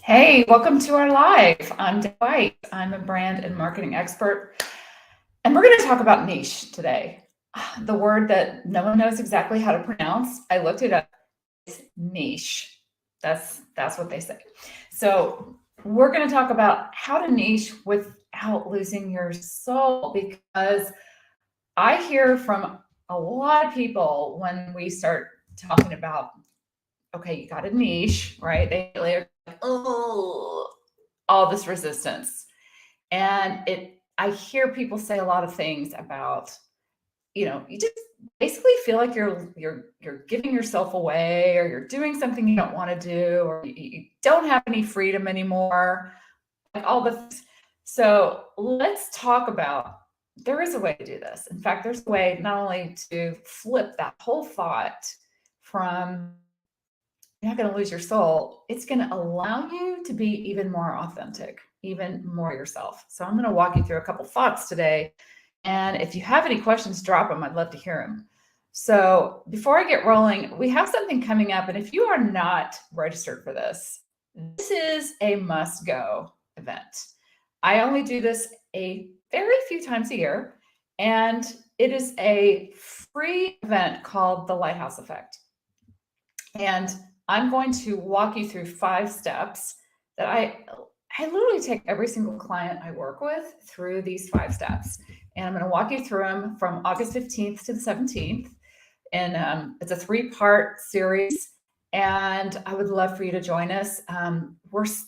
Hey, welcome to our live. I'm Deb White. I'm a brand and marketing expert, and we're going to talk about niche today. The word that no one knows exactly how to pronounce. I looked it up. It's niche. That's what they say. So we're going to talk about how to niche without losing your soul, because I hear from a lot of people when we start talking about, okay, you got a niche, right? They are like, oh, all this resistance. And I hear people say a lot of things about, you just basically feel like you're giving yourself away, or you're doing something you don't want to do, or you don't have any freedom anymore, like all the things. So let's talk about, there is a way to do this. In fact, there's a way not only to flip that whole thought from you're not going to lose your soul, it's going to allow you to be even more authentic, even more yourself. So I'm going to walk you through a couple thoughts today. And if you have any questions, drop them. I'd love to hear them. So before I get rolling, we have something coming up. And if you are not registered for this, this is a must go event. I only do this a very few times a year, and it is a free event called the Lighthouse Effect. And I'm going to walk you through 5 steps that I literally take every single client I work with through these 5 steps. And I'm going to walk you through them from August 15th to the 17th. And it's a 3-part series. And I would love for you to join us.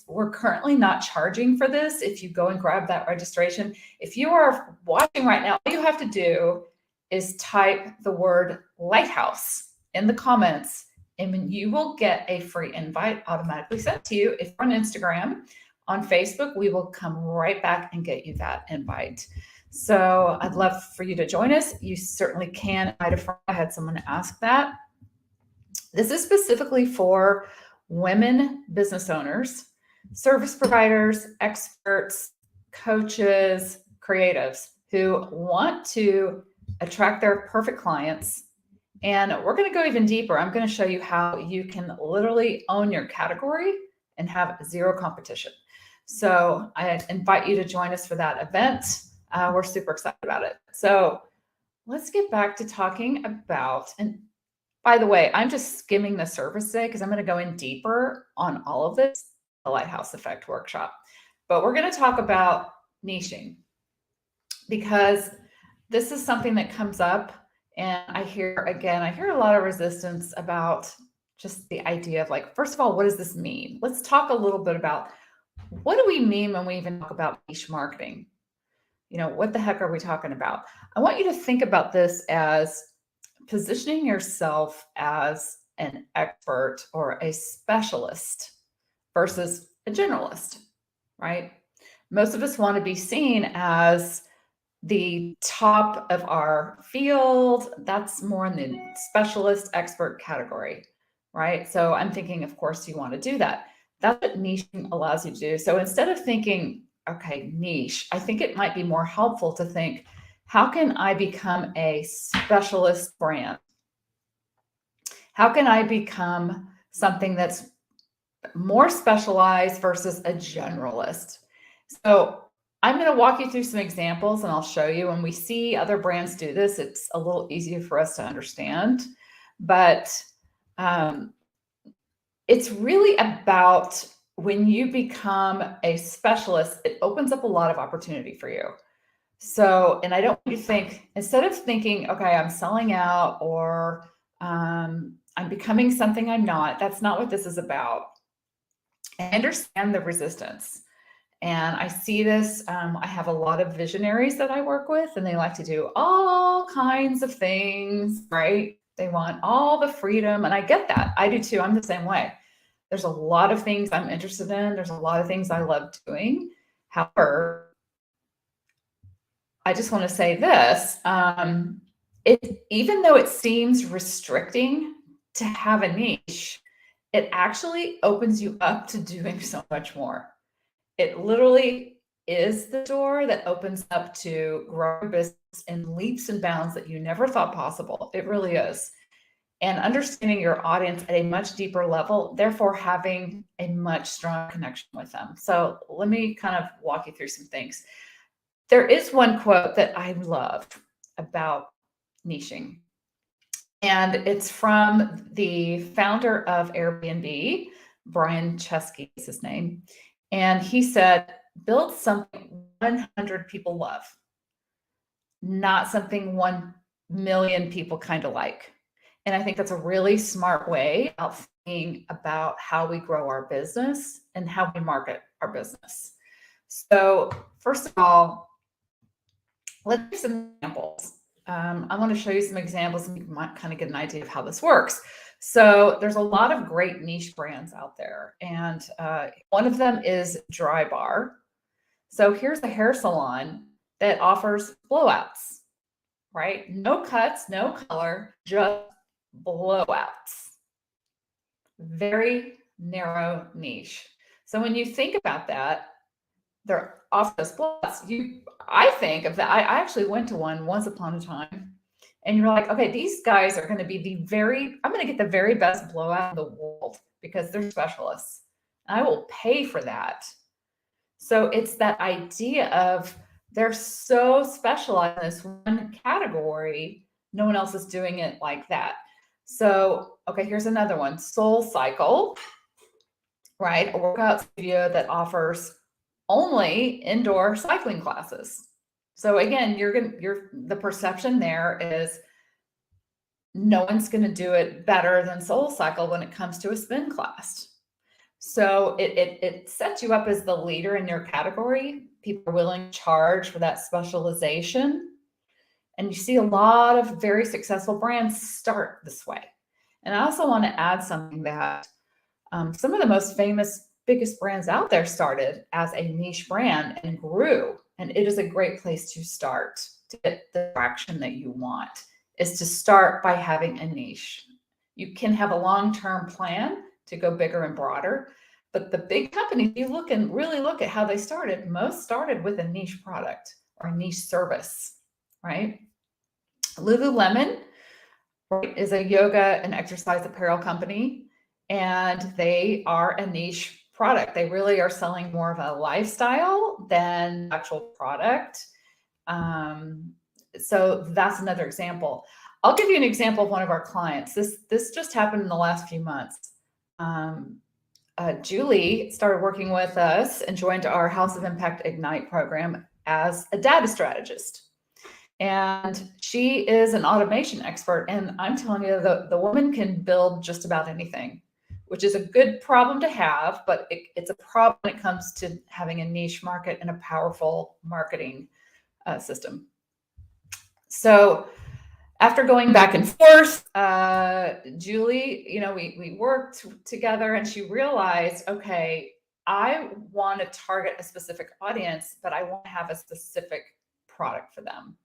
We're currently not charging for this. If you go and grab that registration, if you are watching right now, all you have to do is type the word lighthouse in the comments, and you will get a free invite automatically sent to you. If you're on Instagram, on Facebook, we will come right back and get you that invite. So I'd love for you to join us. You certainly can invite a friend. I had someone ask that. This is specifically for women business owners, service providers, experts, coaches, creatives who want to attract their perfect clients. And we're going to go even deeper. I'm going to show you how you can literally own your category and have zero competition. So I invite you to join us for that event. We're super excited about it. So let's get back to talking about, and by the way, I'm just skimming the surface today because I'm going to go in deeper on all of this, the Lighthouse Effect workshop. But we're going to talk about niching, because this is something that comes up. And I hear a lot of resistance about just the idea of, like, first of all, what does this mean? Let's talk a little bit about, what do we mean when we even talk about niche marketing? What the heck are we talking about? I want you to think about this as positioning yourself as an expert or a specialist versus a generalist, right? Most of us want to be seen as the top of our field. That's more in the specialist expert category, right? So I'm thinking, of course, you want to do that. That's what niching allows you to do. So instead of thinking, okay, niche, I think it might be more helpful to think, how can I become a specialist brand? How can I become something that's more specialized versus a generalist? So I'm going to walk you through some examples, and I'll show you. When we see other brands do this, it's a little easier for us to understand. But it's really about, when you become a specialist, it opens up a lot of opportunity for you. So, and I don't want you to think, instead of thinking, okay, I'm selling out, or I'm becoming something I'm not, that's not what this is about. I understand the resistance. And I see this. I have a lot of visionaries that I work with, and they like to do all kinds of things, right? They want all the freedom. And I get that. I do too. I'm the same way. There's a lot of things I'm interested in. There's a lot of things I love doing. However, I just want to say this. Even though it seems restricting to have a niche, it actually opens you up to doing so much more. It literally is the door that opens up to grow your business in leaps and bounds that you never thought possible. It really is. and understanding your audience at a much deeper level, therefore having a much stronger connection with them. So let me kind of walk you through some things. There is one quote that I love about niching, and it's from the founder of Airbnb, Brian Chesky is his name. And he said, build something 100 people love, not something 1 million people kind of like. And I think that's a really smart way of thinking about how we grow our business and how we market our business. So first of all, let's do some examples. I want to show you some examples and you might kind of get an idea of how this works. So there's a lot of great niche brands out there. And one of them is Drybar. So here's a hair salon that offers blowouts, right? No cuts, no color, just blowouts. Very narrow niche. So when you think about that, they're office blowouts. I think of that. I actually went to one once upon a time, and you're like, okay, these guys are going to be I'm going to get the very best blowout in the world because they're specialists. I will pay for that. So it's that idea of they're so specialized in this one category, no one else is doing it like that. So, okay, here's another one, Soul Cycle, right? A workout studio that offers only indoor cycling classes. So again, the perception there is no one's going to do it better than Soul Cycle when it comes to a spin class. So it sets you up as the leader in your category. People are willing to charge for that specialization. And you see a lot of very successful brands start this way. And I also want to add something that some of the most famous, biggest brands out there started as a niche brand and grew. And it is a great place to start to get the traction that you want, is to start by having a niche. You can have a long-term plan to go bigger and broader, but the big companies, you really look at how they started. Most started with a niche product or a niche service, right? Lululemon, right, is a yoga and exercise apparel company, and they are a niche product. They really are selling more of a lifestyle than actual product. So that's another example. I'll give you an example of one of our clients. This just happened in the last few months. Julie started working with us and joined our House of Impact Ignite program as a data strategist. And she is an automation expert. And I'm telling you, the woman can build just about anything, which is a good problem to have, but it's a problem when it comes to having a niche market and a powerful marketing system. So after going back and forth, Julie, we worked together, and she realized, okay, I want to target a specific audience, but I want to have a specific product for them.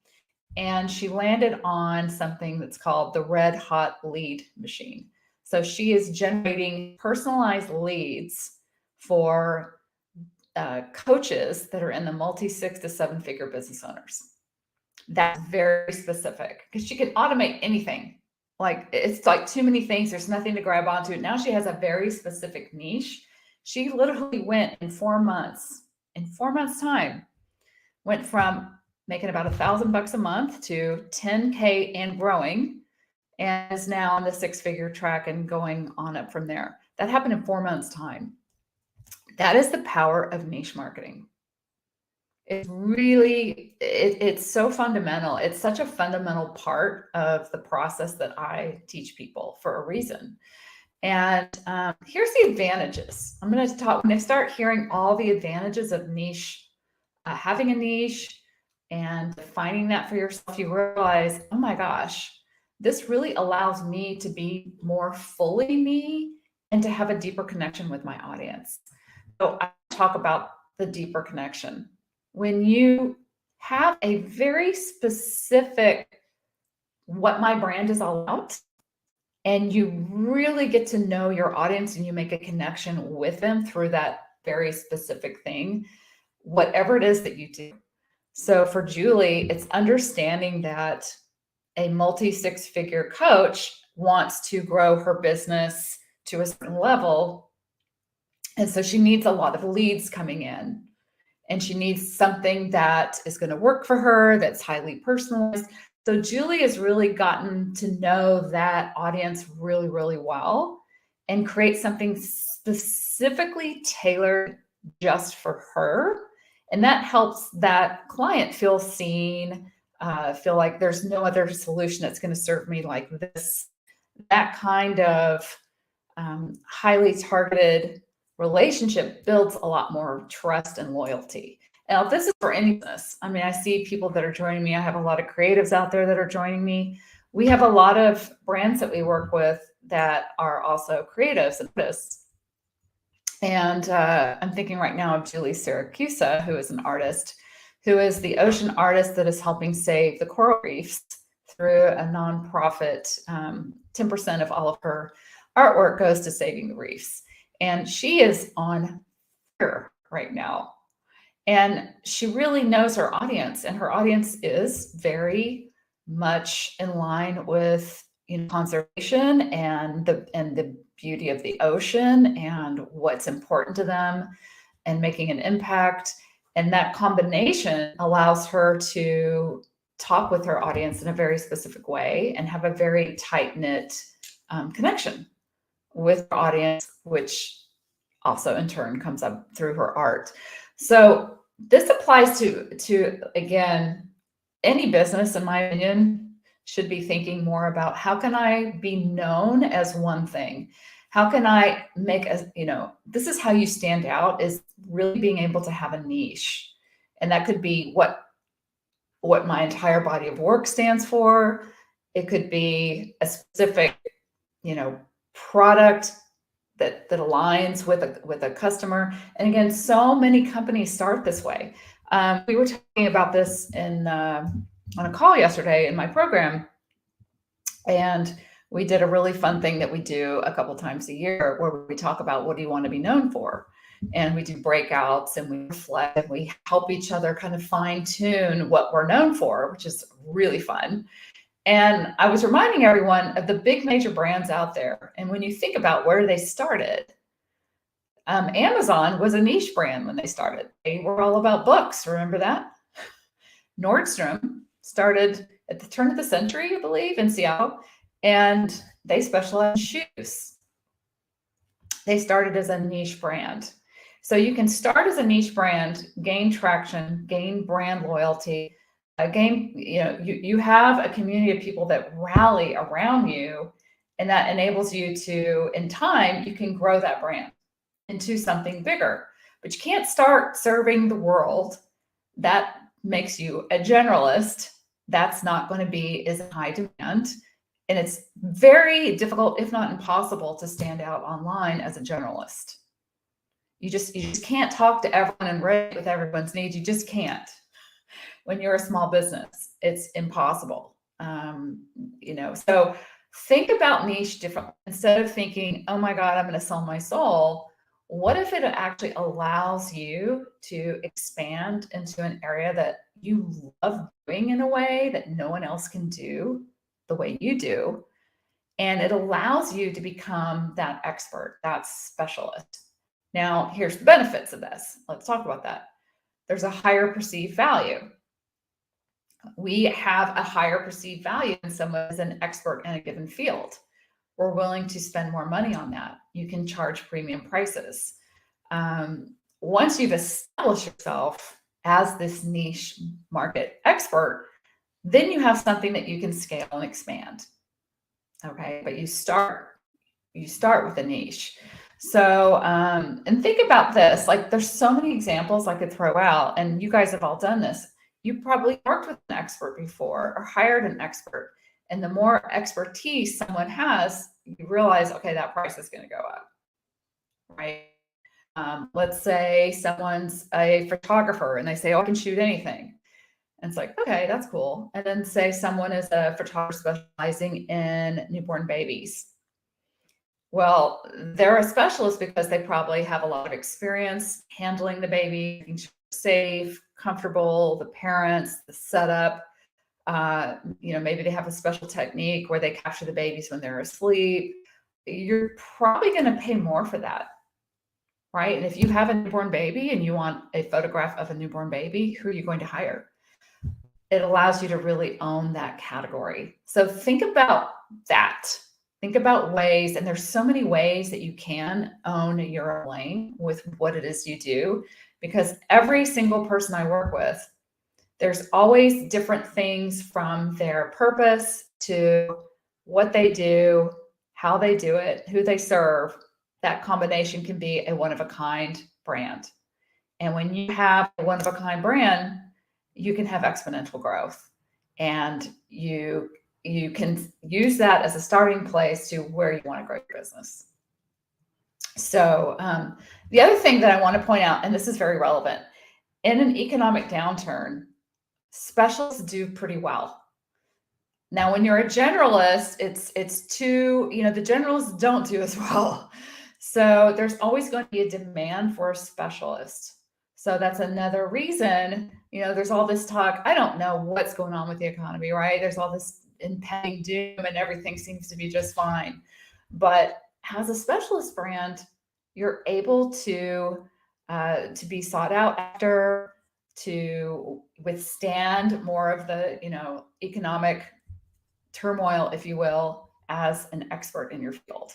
And she landed on something that's called the Red Hot Lead Machine. So she is generating personalized leads for coaches that are in the multi-6 to 7-figure business owners. That's very specific because she can automate anything. Like, it's like too many things. There's nothing to grab onto. Now she has a very specific niche. She literally went in 4 months, time, went from making about $1,000 a month to 10K and growing, and is now on the 6-figure track and going on up from there. That happened in 4 months' time. That is the power of niche marketing. It's so fundamental. It's such a fundamental part of the process that I teach people for a reason. And here's the advantages. I'm going to talk, when they start hearing all the advantages of niche, having a niche and finding that for yourself, you realize, oh my gosh, this really allows me to be more fully me and to have a deeper connection with my audience. So I talk about the deeper connection. When you have a very specific, what my brand is all about, and you really get to know your audience and you make a connection with them through that very specific thing, whatever it is that you do. So for Julie, it's understanding that a multi-6-figure coach wants to grow her business to a certain level. And so she needs a lot of leads coming in, and she needs something that is going to work for her, that's highly personalized. So Julie has really gotten to know that audience really, really well and create something specifically tailored just for her. And that helps that client feel seen, feel like there's no other solution that's going to serve me like this. That kind of highly targeted relationship builds a lot more trust and loyalty. Now, this is for any business. I mean, I see people that are joining me. I have a lot of creatives out there that are joining me. We have a lot of brands that we work with that are also creatives and artists. And I'm thinking right now of Julie Siracusa, who is an artist, who is the ocean artist that is helping save the coral reefs through a nonprofit. 10% of all of her artwork goes to saving the reefs. And she is on fire right now. And she really knows her audience, and her audience is very much in line with conservation and the beauty of the ocean and what's important to them and making an impact. And that combination allows her to talk with her audience in a very specific way and have a very tight-knit connection with her audience, which also in turn comes up through her art. So this applies to again, any business, in my opinion, should be thinking more about how can I be known as one thing? How can I make this is how you stand out, is really being able to have a niche. And that could be what my entire body of work stands for. It could be a specific, product that aligns with a customer. And again, so many companies start this way. We were talking about this on a call yesterday in my program, and we did a really fun thing that we do a couple times a year where we talk about what do you want to be known for. And we do breakouts and we reflect and we help each other kind of fine tune what we're known for, which is really fun. And I was reminding everyone of the big major brands out there. And when you think about where they started, Amazon was a niche brand when they started. They were all about books. Remember that? Nordstrom started at the turn of the century, I believe, in Seattle, and they specialize in shoes. They started as a niche brand. So you can start as a niche brand, gain traction, gain brand loyalty, you have a community of people that rally around you, and that enables you to, in time, you can grow that brand into something bigger. But you can't start serving the world. That makes you a generalist. That's not going to be as high demand. And it's very difficult, if not impossible, to stand out online as a generalist. You just can't talk to everyone and relate with everyone's needs. You just can't. When you're a small business, it's impossible. So think about niche differently. Instead of thinking, oh my God, I'm going to sell my soul. What if it actually allows you to expand into an area that you love doing in a way that no one else can do the way you do? And it allows you to become that expert, that specialist. Now, here's the benefits of this. Let's talk about that. There's a higher perceived value. We have a higher perceived value when someone is an expert in a given field. We're willing to spend more money on that. You can charge premium prices. Once you've established yourself as this niche market expert, then you have something that you can scale and expand. Okay, but you start with a niche. So, and think about this, like there's so many examples I could throw out, and you guys have all done this. You probably worked with an expert before or hired an expert. And the more expertise someone has, you realize, okay, that price is going to go up, right? Let's say someone's a photographer and they say, oh, I can shoot anything. And it's like, okay, that's cool. And then say someone is a photographer specializing in newborn babies. Well, they're a specialist because they probably have a lot of experience handling the baby, making sure it's safe, comfortable, the parents, the setup. Maybe they have a special technique where they capture the babies when they're asleep. You're probably going to pay more for that, right? And if you have a newborn baby and you want a photograph of a newborn baby, who are you going to hire? It allows you to really own that category. So think about that. Think about ways, and there's so many ways that you can own your lane with what it is you do, because every single person I work with, there's always different things from their purpose to what they do, how they do it, who they serve. That combination can be a one-of-a-kind brand. And when you have a one-of-a-kind brand, you can have exponential growth. And you can use that as a starting place to where you want to grow your business. So the other thing that I want to point out, and this is very relevant, in an economic downturn, specialists do pretty well. Now, when you're a generalist, it's too, the generalists don't do as well. So there's always going to be a demand for a specialist. So that's another reason, there's all this talk. I don't know what's going on with the economy, right? There's all this impending doom and everything seems to be just fine. But as a specialist brand, you're able to be sought out after, to withstand more of the, economic turmoil, if you will, as an expert in your field,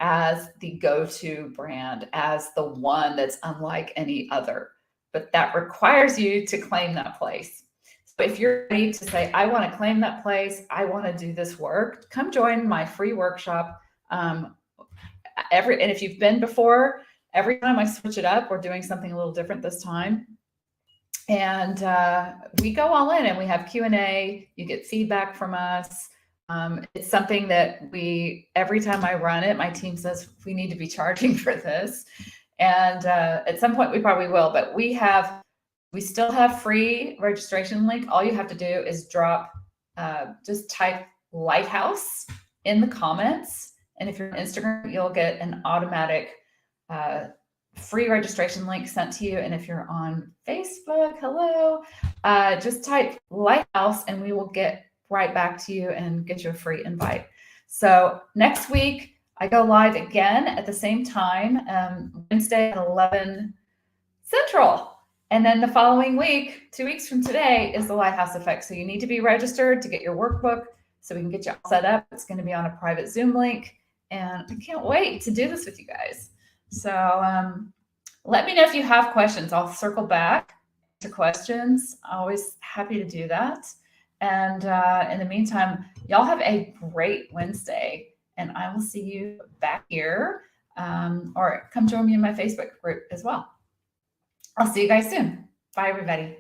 as the go-to brand, as the one that's unlike any other. But that requires you to claim that place. So if you're ready to say, I want to claim that place, I want to do this work, come join my free workshop. And if you've been before, every time I switch it up, we're doing something a little different this time. And we go all in and we have Q&A. You get feedback from us. It's something that every time I run it, my team says we need to be charging for this. And at some point we probably will, but we still have free registration link. All you have to do is just type Lighthouse in the comments. And if you're on Instagram, you'll get an automatic free registration link sent to you. And if you're on Facebook, hello, just type Lighthouse and we will get right back to you and get you a free invite. So next week, I go live again at the same time, Wednesday at 11 Central. And then the following week, 2 weeks from today, is the Lighthouse Effect. So you need to be registered to get your workbook so we can get you all set up. It's going to be on a private Zoom link. And I can't wait to do this with you guys. So let me know if you have questions. I'll circle back to questions. Always happy to do that. And in the meantime, y'all have a great Wednesday. And I will see you back here, or come join me in my Facebook group as well. I'll see you guys soon. Bye, everybody.